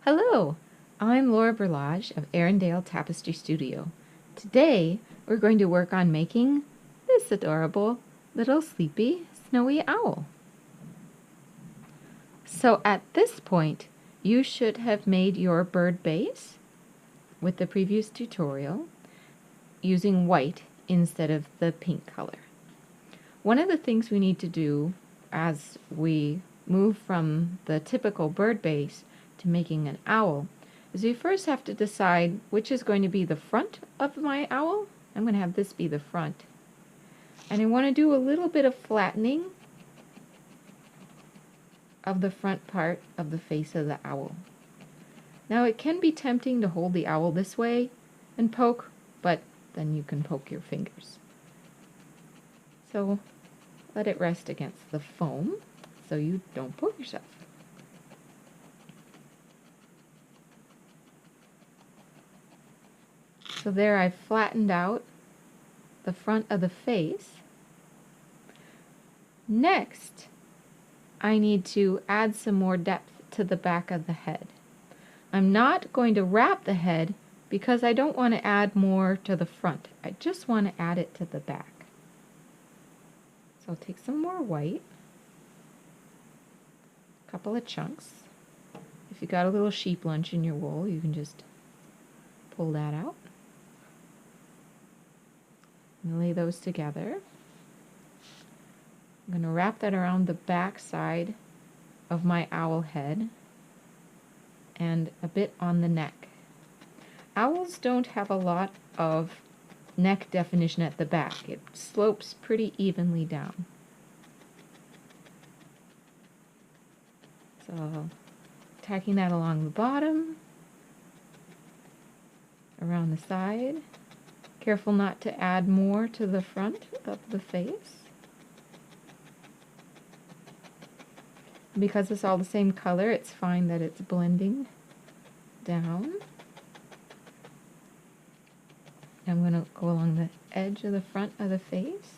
Hello, I'm Laura Berlage of Erindale Tapestry Studio. Today we're going to work on making this adorable little sleepy snowy owl. So at this point you should have made your bird base with the previous tutorial using white instead of the pink color. One of the things we need to do as we move from the typical bird base to making an owl is we first have to decide which is going to be the front of my owl. I'm going to have this be the front. And I want to do a little bit of flattening of the front part of the face of the owl. Now it can be tempting to hold the owl this way and poke, but then you can poke your fingers. So let it rest against the foam so you don't poke yourself. So there I've flattened out the front of the face. Next, I need to add some more depth to the back of the head. I'm not going to wrap the head because I don't want to add more to the front. I just want to add it to the back. So I'll take some more white, a couple of chunks. If you got a little sheep lunch in your wool, you can just pull that out. And lay those together. I'm going to wrap that around the back side of my owl head and a bit on the neck. Owls don't have a lot of neck definition at the back. It slopes pretty evenly down. So tacking that along the bottom, around the side. Careful not to add more to the front of the face. Because it's all the same color, it's fine that it's blending down. I'm going to go along the edge of the front of the face.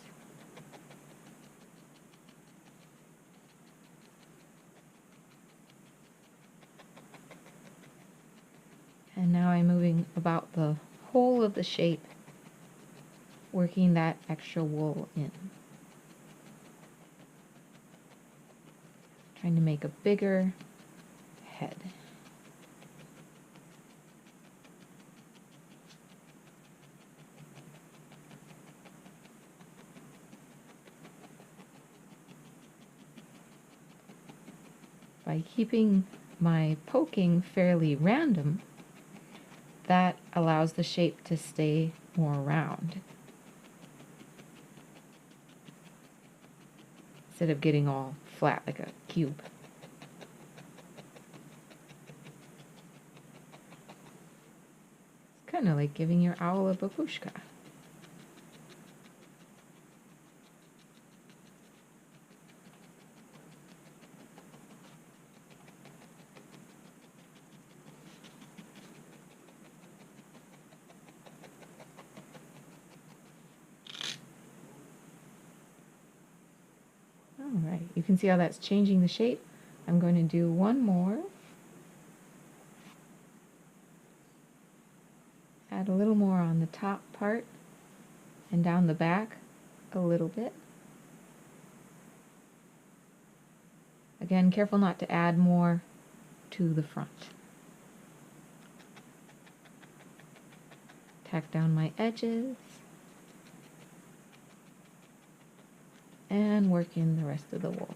And now I'm moving about the whole of the shape, working that extra wool in. Trying to make a bigger head. By keeping my poking fairly random, that allows the shape to stay more round, instead of getting all flat like a cube. It's kind of like giving your owl a babushka. Alright, you can see how that's changing the shape. I'm going to do one more. Add a little more on the top part and down the back a little bit. Again, careful not to add more to the front. Tack down my edges. And work in the rest of the wool.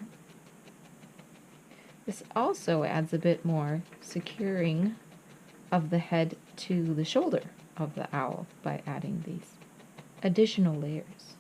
This also adds a bit more securing of the head to the shoulder of the owl by adding these additional layers.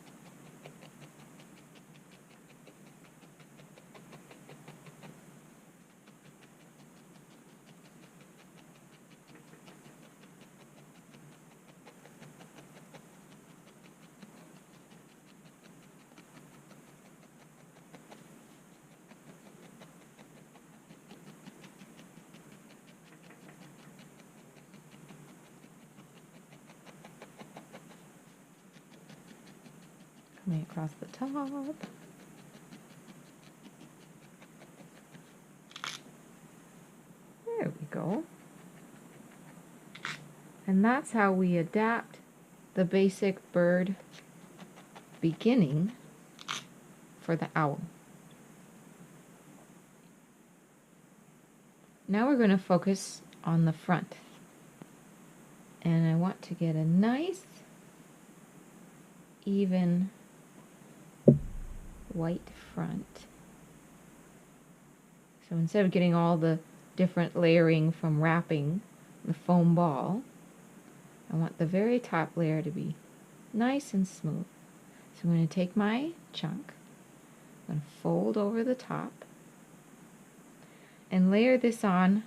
Coming across the top. There we go. And that's how we adapt the basic bird beginning for the owl. Now we're going to focus on the front. And I want to get a nice, even white front. So instead of getting all the different layering from wrapping the foam ball, I want the very top layer to be nice and smooth. So I'm going to take my chunk, I'm going to fold over the top, and layer this on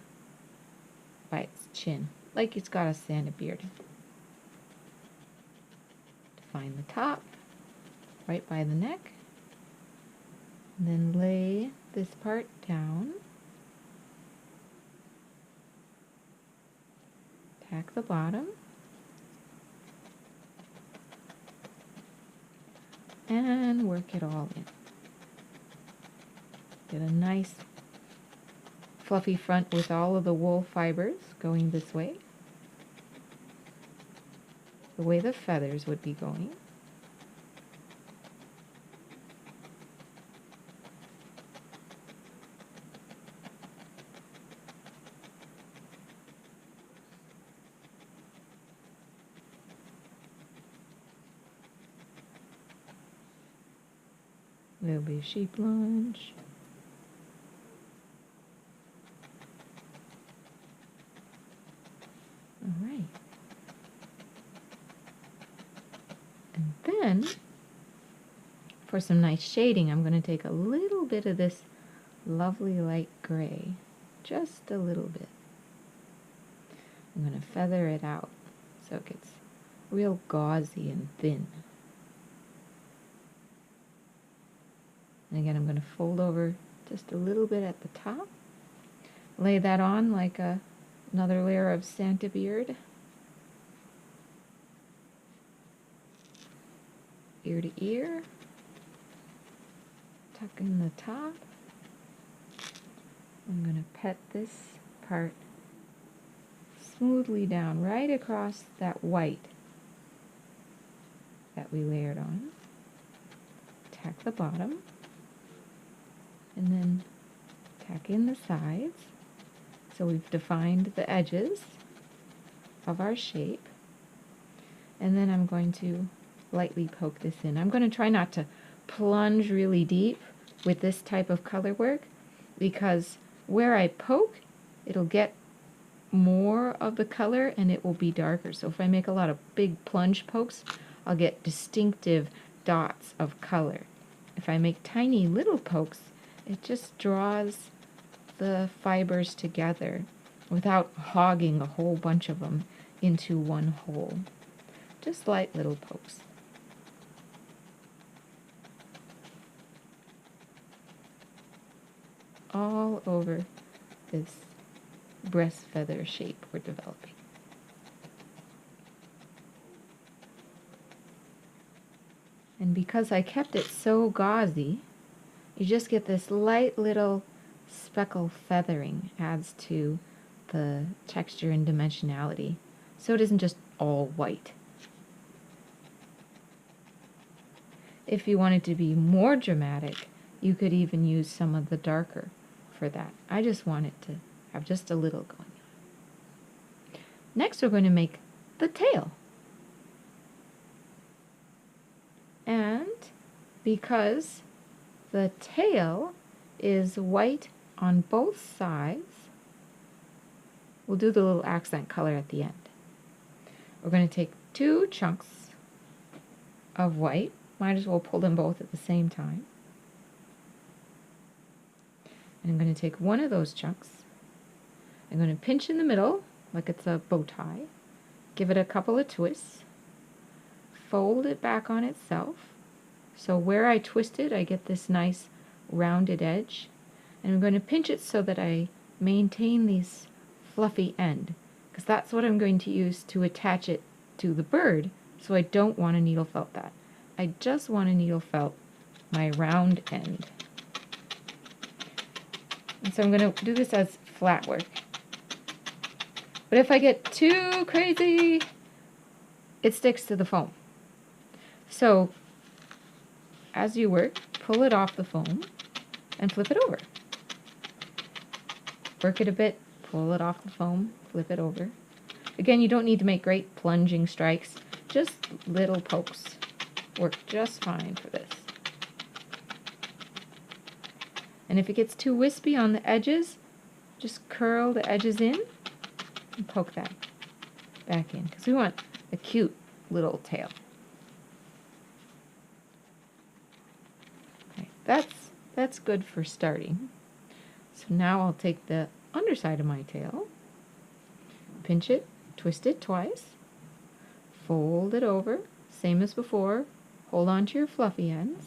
by its chin, like it's got a Santa beard. Define the top, right by the neck, and then lay this part down, tack the bottom, and work it all in. Get a nice fluffy front with all of the wool fibers going this way, the way the feathers would be going. There'll be a sheep lunch. All right. And then, for some nice shading, I'm going to take a little bit of this lovely light gray, just a little bit. I'm going to feather it out so it gets real gauzy and thin. And again, I'm going to fold over just a little bit at the top, lay that on like another layer of Santa beard, ear to ear, tuck in the top. I'm going to pet this part smoothly down right across that white that we layered on. Tack the bottom, and then tack in the sides. So we've defined the edges of our shape. And then I'm going to lightly poke this in. I'm going to try not to plunge really deep with this type of color work, because where I poke, it'll get more of the color and it will be darker. So if I make a lot of big plunge pokes, I'll get distinctive dots of color. If I make tiny little pokes, it just draws the fibers together without hogging a whole bunch of them into one hole. Just light little pokes. All over this breast feather shape we're developing. And because I kept it so gauzy, you just get this light little speckle feathering, adds to the texture and dimensionality, so it isn't just all white. If you wanted to be more dramatic, you could even use some of the darker for that. I just want it to have just a little going on. Next, we're going to make the tail. And because the tail is white on both sides, we'll do the little accent color at the end. We're going to take 2 chunks of white. Might as well pull them both at the same time. And I'm going to take one of those chunks. I'm going to pinch in the middle like it's a bow tie. Give it a couple of twists. Fold it back on itself. So where I twisted, I get this nice rounded edge. And I'm going to pinch it so that I maintain this fluffy end, because that's what I'm going to use to attach it to the bird, so I don't want to needle felt that. I just want to needle felt my round end. And so I'm going to do this as flat work. But if I get too crazy, it sticks to the foam. So as you work, pull it off the foam and flip it over. Work it a bit, pull it off the foam, flip it over. Again, you don't need to make great plunging strikes, just little pokes work just fine for this. And if it gets too wispy on the edges, just curl the edges in and poke that back in, because we want a cute little tail. Okay, that's good for starting. So now I'll take the underside of my tail, pinch it, twist it twice, fold it over, same as before, hold on to your fluffy ends,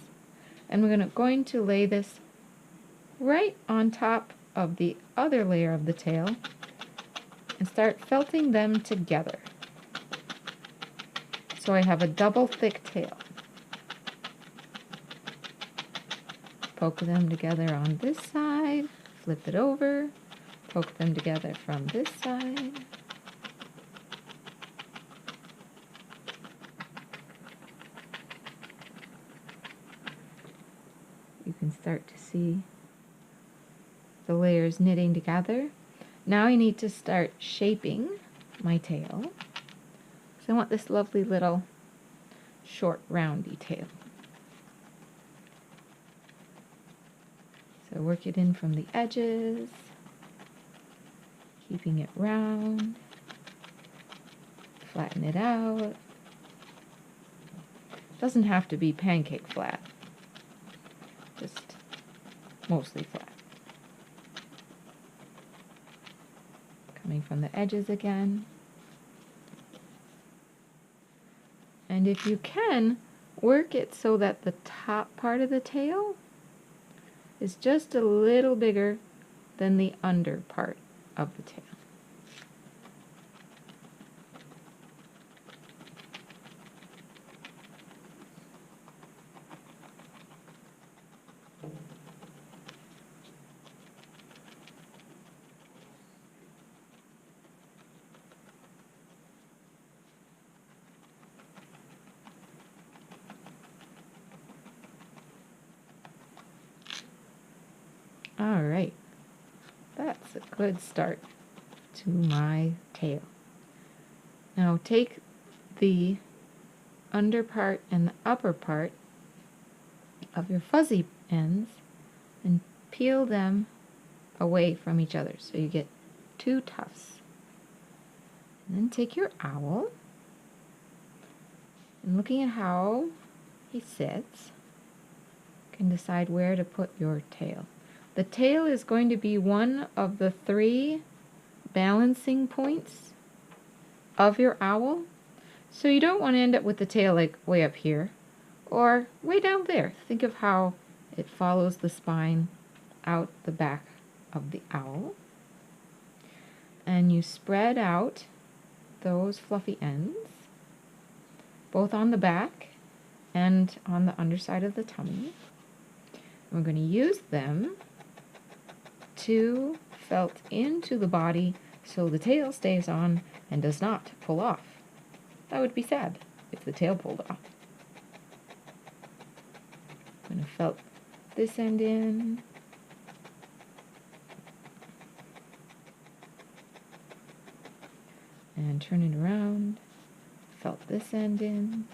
and we're going to lay this right on top of the other layer of the tail and start felting them together. So I have a double thick tail. Poke them together on this side, flip it over, poke them together from this side. You can start to see the layers knitting together. Now I need to start shaping my tail. So I want this lovely little short roundy tail. So work it in from the edges, keeping it round, flatten it out. Doesn't have to be pancake flat, just mostly flat. Coming from the edges again. And if you can, work it so that the top part of the tail is just a little bigger than the under part of the tail. All right, that's a good start to my tail. Now take the under part and the upper part of your fuzzy ends and peel them away from each other so you get two tufts. And then take your owl and looking at how he sits, you can decide where to put your tail. The tail is going to be one of the 3 balancing points of your owl. So you don't want to end up with the tail like way up here or way down there. Think of how it follows the spine out the back of the owl. And you spread out those fluffy ends, both on the back and on the underside of the tummy. And we're going to use them to felt into the body so the tail stays on and does not pull off. That would be sad if the tail pulled off. I'm going to felt this end in. And turn it around. Felt this end in.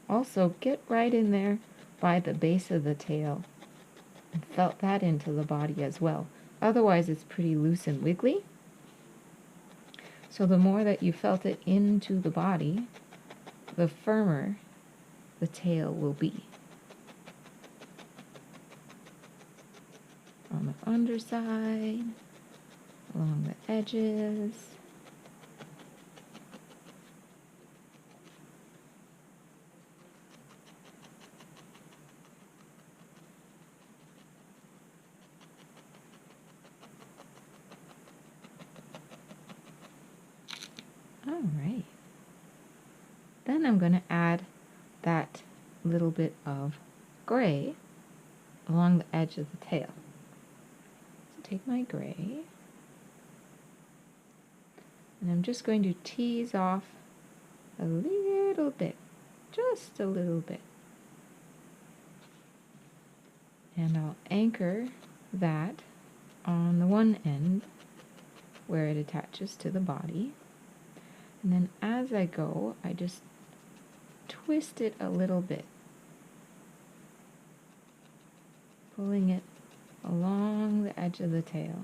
Also, get right in there by the base of the tail and felt that into the body as well. Otherwise, it's pretty loose and wiggly. So the more that you felt it into the body, the firmer the tail will be. On the underside, along the edges. All right. Then I'm going to add that little bit of gray along the edge of the tail. So take my gray, and I'm just going to tease off a little bit, just a little bit. And I'll anchor that on the one end where it attaches to the body. And then as I go, I just twist it a little bit, pulling it along the edge of the tail.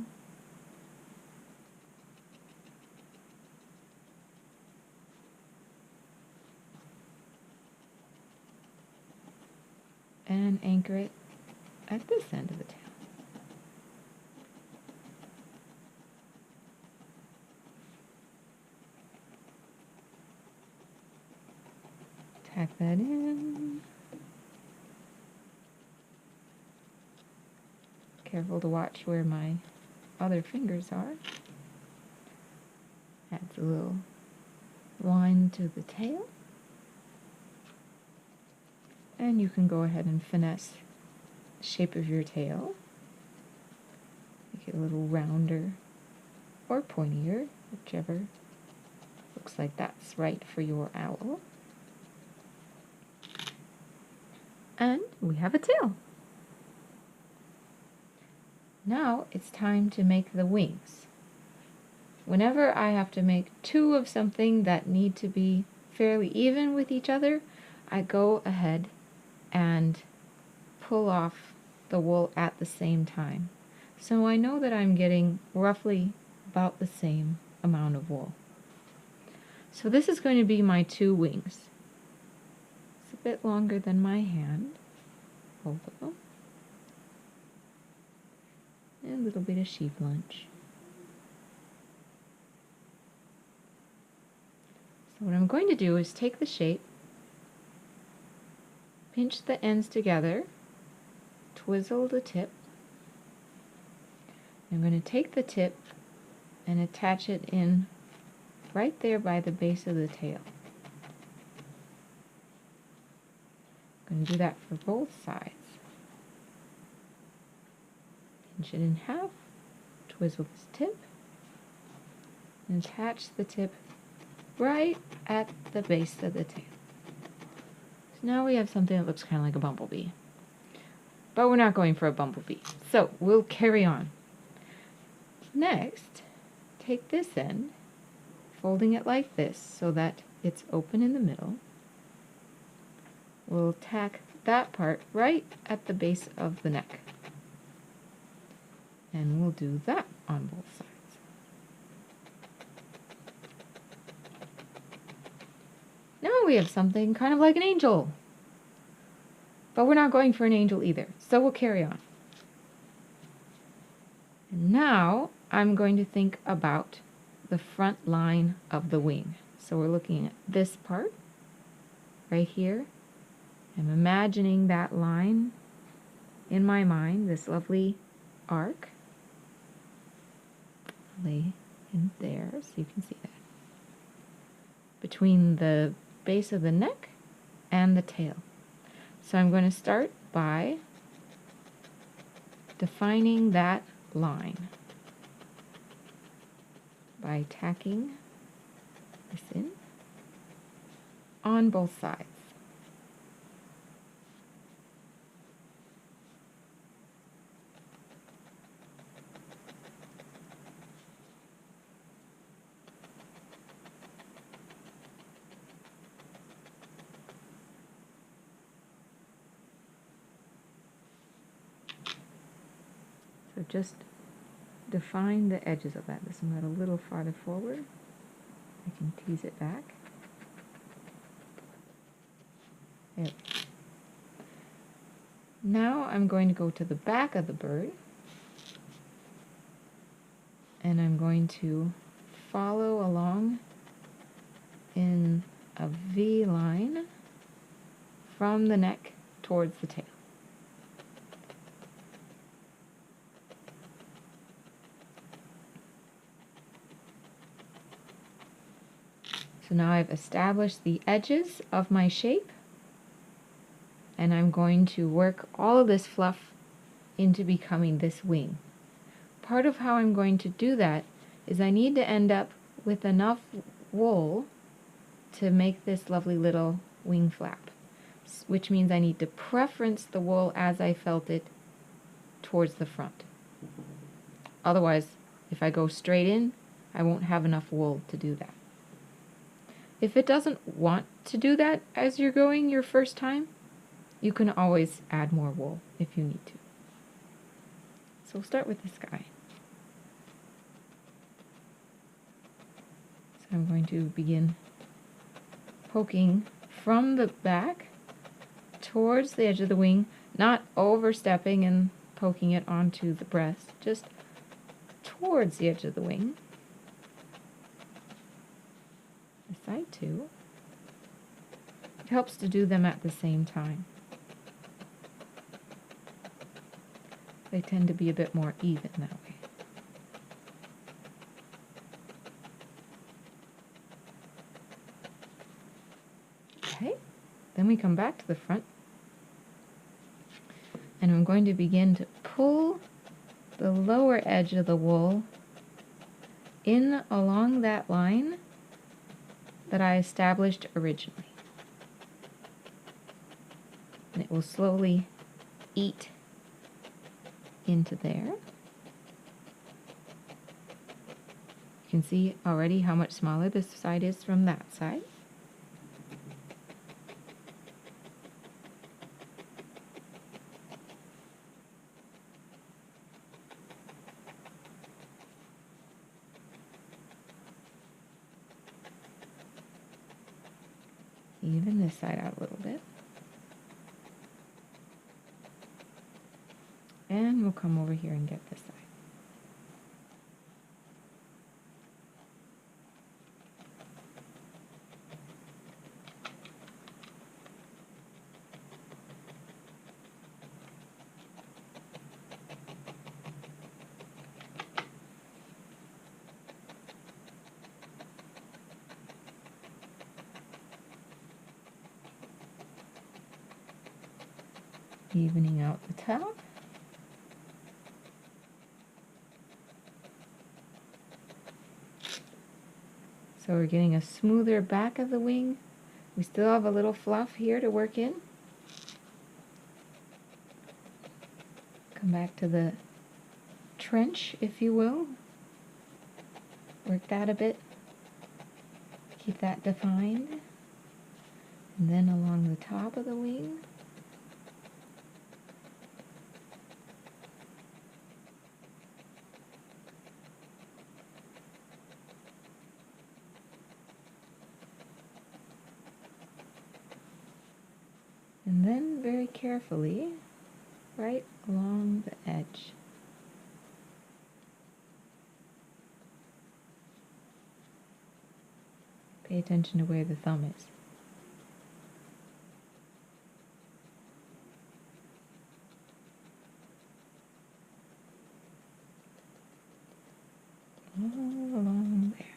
And anchor it at this end of the tail. Tack that in. Careful to watch where my other fingers are. Adds a little line to the tail. And you can go ahead and finesse the shape of your tail. Make it a little rounder or pointier, whichever looks like that's right for your owl. And we have a tail. Now it's time to make the wings. Whenever I have to make two of something that need to be fairly even with each other, I go ahead and pull off the wool at the same time. So I know that I'm getting roughly about the same amount of wool. So this is going to be my two wings. It's a bit longer than my hand, both of them. And a little bit of sheep lunch. So what I'm going to do is take the shape, pinch the ends together, twizzle the tip. I'm going to take the tip and attach it in right there by the base of the tail. I'm going to do that for both sides. Pinch it in half, twizzle this tip, and attach the tip right at the base of the tail. So now we have something that looks kind of like a bumblebee. But we're not going for a bumblebee, so we'll carry on. Next, take this end, folding it like this so that it's open in the middle. We'll tack that part right at the base of the neck. And we'll do that on both sides. Now we have something kind of like an angel. But we're not going for an angel either, so we'll carry on. And now I'm going to think about the front line of the wing. So we're looking at this part right here. I'm imagining that line in my mind, this lovely arc. Lay in there so you can see that. Between the base of the neck and the tail. So I'm going to start by defining that line by tacking this in on both sides. So just define the edges of that. This one got a little farther forward. I can tease it back. There. Now I'm going to go to the back of the bird, and I'm going to follow along in a V line from the neck towards the tail. So now I've established the edges of my shape, and I'm going to work all of this fluff into becoming this wing. Part of how I'm going to do that is I need to end up with enough wool to make this lovely little wing flap, which means I need to preference the wool as I felt it towards the front. Otherwise, if I go straight in, I won't have enough wool to do that. If it doesn't want to do that as you're going your first time, you can always add more wool if you need to. So we'll start with this guy. So I'm going to begin poking from the back towards the edge of the wing, not overstepping and poking it onto the breast, just towards the edge of the wing. The side too. It helps to do them at the same time. They tend to be a bit more even that way. Okay, then we come back to the front, and I'm going to begin to pull the lower edge of the wool in along that line that I established originally. And it will slowly eat into there. You can see already how much smaller this side is from that side. Even this side out a little bit. And we'll come over here and get this side. Evening out the top. So we're getting a smoother back of the wing. We still have a little fluff here to work in. Come back to the trench, if you will. Work that a bit. Keep that defined. And then along the top of the wing. And then very carefully, right along the edge. Pay attention to where the thumb is. All along there.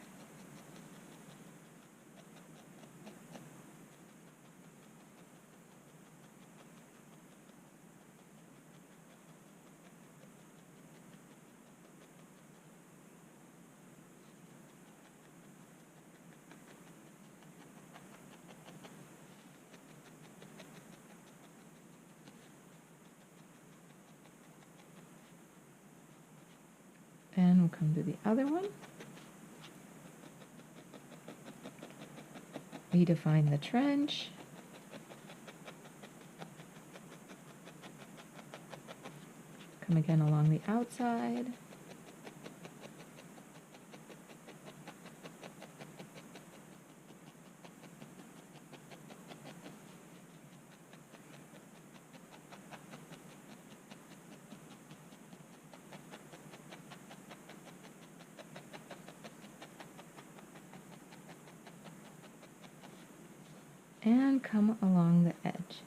And we'll come to the other one. Redefine the trench. Come again along the outside. And come along the edge.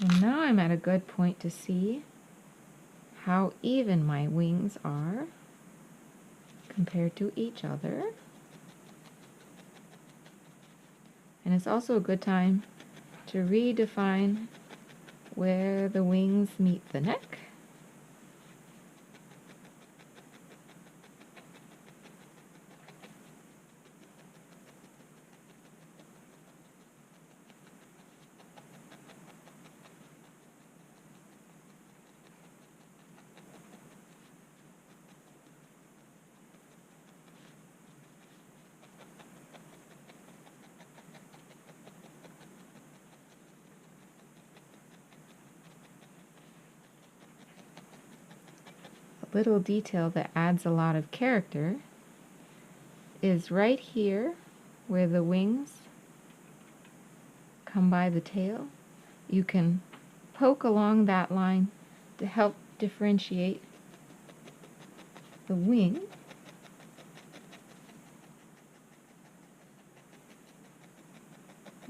And now I'm at a good point to see how even my wings are compared to each other. And it's also a good time to redefine where the wings meet the neck. Little detail that adds a lot of character is right here where the wings come by the tail. You can poke along that line to help differentiate the wing.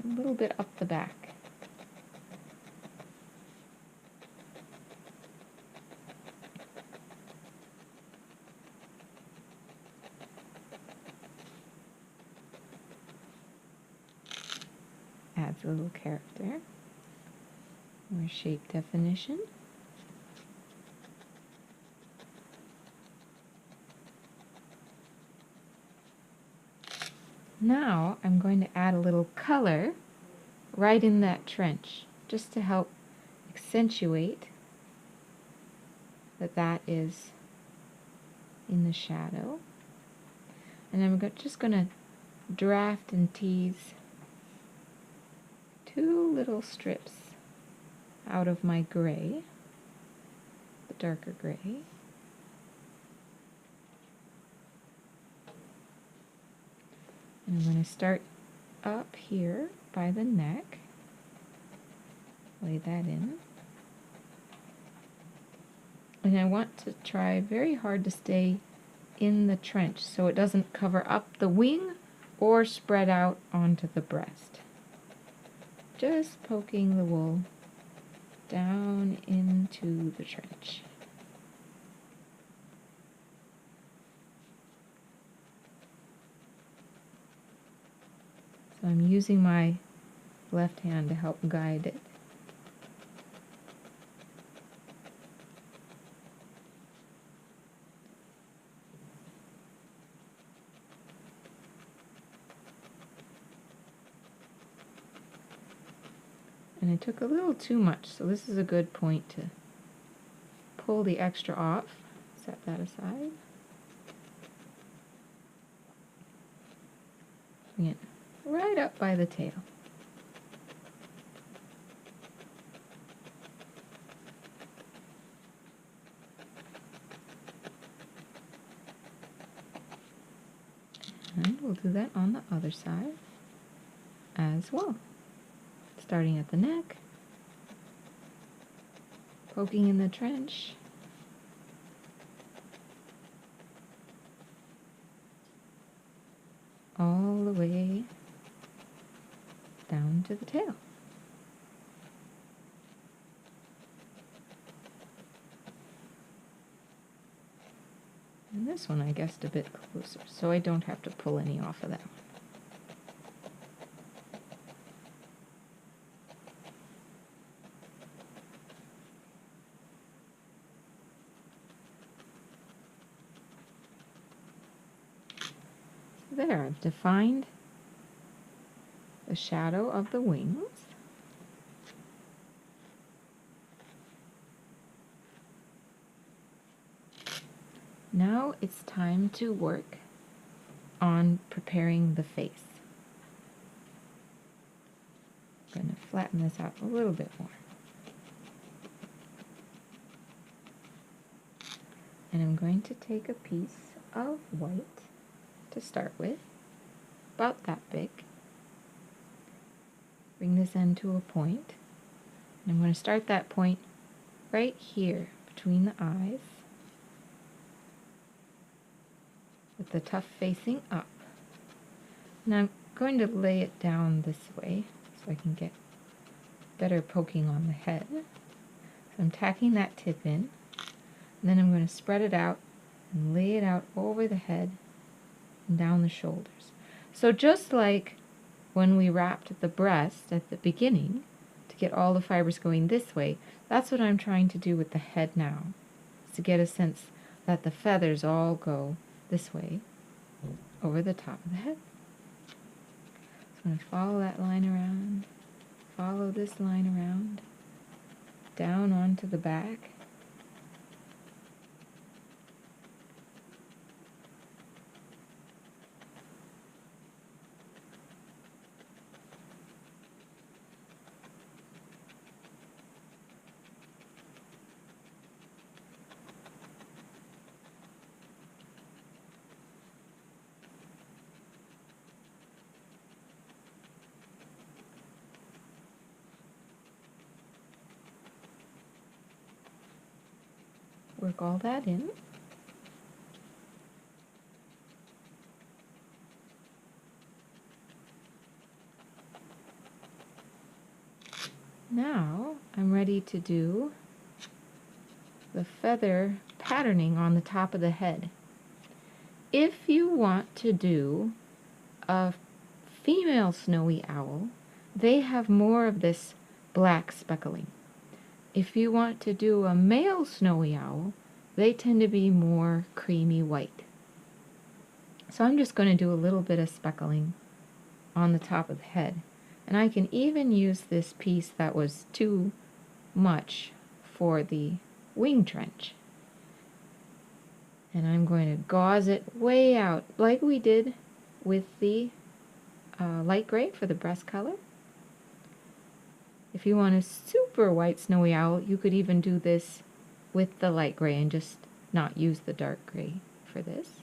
A little bit up the back. Adds a little character or shape definition. Now I'm going to add a little color right in that trench just to help accentuate that that is in the shadow. And I'm just going to draft and tease two little strips out of my gray, the darker gray. And I'm going to start up here by the neck, lay that in. And I want to try very hard to stay in the trench so it doesn't cover up the wing or spread out onto the breast. Just poking the wool down into the trench. So I'm using my left hand to help guide it. And I took a little too much, so this is a good point to pull the extra off, set that aside. Bring it right up by the tail. And we'll do that on the other side as well. Starting at the neck, poking in the trench, all the way down to the tail. And this one I guessed a bit closer, so I don't have to pull any off of that one. There, I've defined the shadow of the wings. Now it's time to work on preparing the face. I'm going to flatten this out a little bit more. And I'm going to take a piece of white to start with, about that big. Bring this end to a point. And I'm going to start that point right here between the eyes, with the tuft facing up. And I'm going to lay it down this way so I can get better poking on the head. So I'm tacking that tip in, and then I'm going to spread it out and lay it out over the head and down the shoulders. So just like when we wrapped the breast at the beginning to get all the fibers going this way, that's what I'm trying to do with the head now, is to get a sense that the feathers all go this way over the top of the head. So I'm going to follow that line around, follow this line around, down onto the back. Work all that in. Now I'm ready to do the feather patterning on the top of the head. If you want to do a female snowy owl, they have more of this black speckling. If you want to do a male snowy owl, they tend to be more creamy white. So I'm just going to do a little bit of speckling on the top of the head. And I can even use this piece that was too much for the wing trench. And I'm going to gauze it way out like we did with the light gray for the breast color. If you want a super white snowy owl, you could even do this with the light gray and just not use the dark gray for this.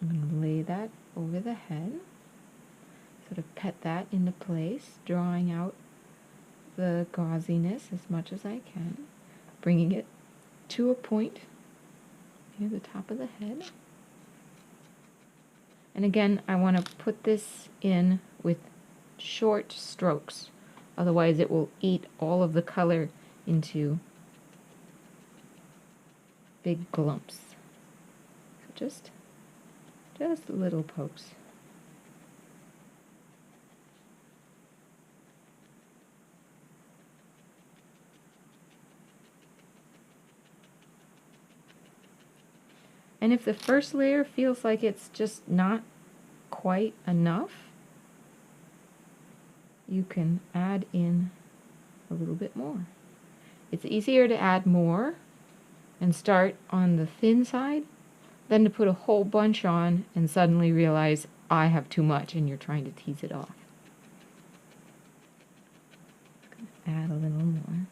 I'm going to lay that over the head, sort of pet that into place, drawing out the gauziness as much as I can, bringing it to a point near the top of the head. And again, I want to put this in with short strokes, otherwise it will eat all of the color into big glumps. So just little pokes. And if the first layer feels like it's just not quite enough, you can add in a little bit more. It's easier to add more and start on the thin side than to put a whole bunch on and suddenly realize I have too much and you're trying to tease it off. Add a little more.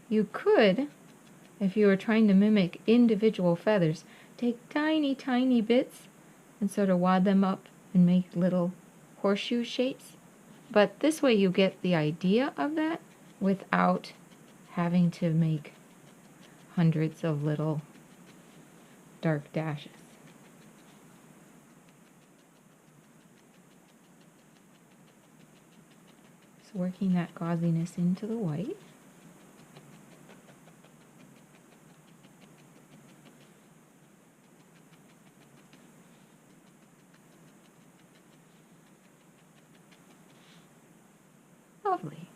You could, if you were trying to mimic individual feathers, take tiny, tiny bits and sort of wad them up and make little horseshoe shapes. But this way you get the idea of that without having to make hundreds of little dark dashes. So working that gauziness into the white. Lovely.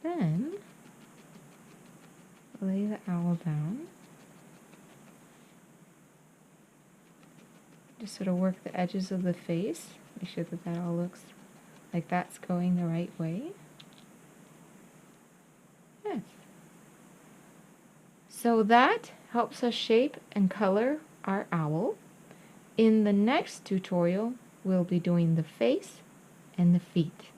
Then lay the owl down. Just sort of work the edges of the face. Make sure that that all looks like that's going the right way. Yes. So that helps us shape and color our owl. In the next tutorial, we'll be doing the face and the feet.